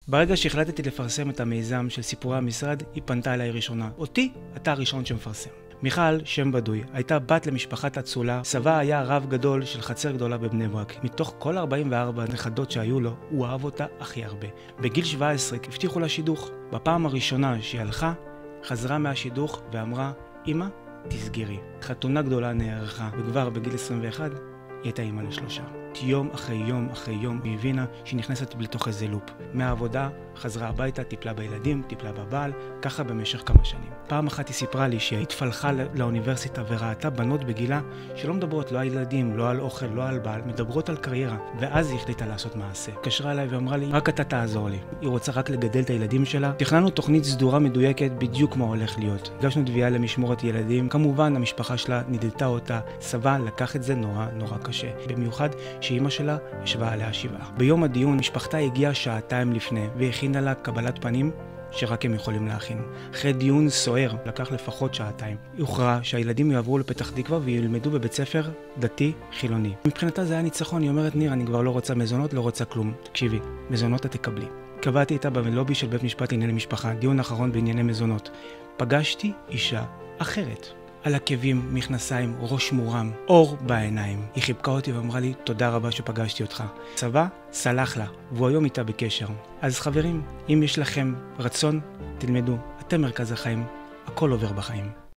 ברגע שהחלטתי לפרסם את המיזם של סיפורי המשרד, היא פנתה אליי ראשונה. אותי, אתה הראשון שמפרסם. מיכל, שם בדוי, הייתה בת למשפחת אצולה. סבה היה רב גדול של חצר גדולה בבני ברק. מתוך כל 44 נכדות שהיו לו, הוא אהב אותה הכי הרבה. בגיל 17 הבטיחו לה שידוך. בפעם הראשונה שהיא הלכה, חזרה מהשידוך ואמרה, אמא, תסגרי. חתונה גדולה נערכה, וכבר בגיל 21 היא הייתה אמא לשלושה. יום אחרי יום אחרי יום היא הבינה שהיא נכנסת לתוך איזה לופ. מהעבודה חזרה הביתה, טיפלה בילדים, טיפלה בבעל, ככה במשך כמה שנים. פעם אחת היא סיפרה לי שהיא התפלחה לאוניברסיטה וראתה בנות בגילה שלא מדברות לא על ילדים, לא על אוכל, לא על בעל, מדברות על קריירה. ואז היא החליטה לעשות מעשה. קשרה אליי ואמרה לי, רק אתה תעזור לי. היא רוצה רק לגדל את הילדים שלה. תכננו תוכנית סדורה מדויקת בדיוק מה הולך להיות. הגשנו תביעה למשמורת ילדים. כמובן המשפחה שלה נדלתה אותה. סבה לקח את זה נורא קשה. במיוחד שאימא שלה ישבה עליה שבעה. ביום הדיון משפחתה הגיעה שעתיים לפני והכינה לה קבלת פנים שרק הם יכולים להכין. אחרי דיון סוער, לקח לפחות שעתיים. הוכרע שהילדים יעברו לפתח תקווה וילמדו בבית ספר דתי חילוני. מבחינתה זה היה ניצחון. היא אומרת, ניר, אני כבר לא רוצה מזונות, לא רוצה כלום. תקשיבי, מזונות את תקבלי. קבעתי איתה בלובי של בית משפט לענייני משפחה, דיון אחרון בענייני מזונות. פגשתי אישה אחרת. על עקבים, מכנסיים, ראש מורם, אור בעיניים. היא חיבקה אותי ואמרה לי, תודה רבה שפגשתי אותך. צבא, סלח לה, והוא היום איתה בקשר. אז חברים, אם יש לכם רצון, תלמדו. אתם מרכז החיים, הכל עובר בחיים.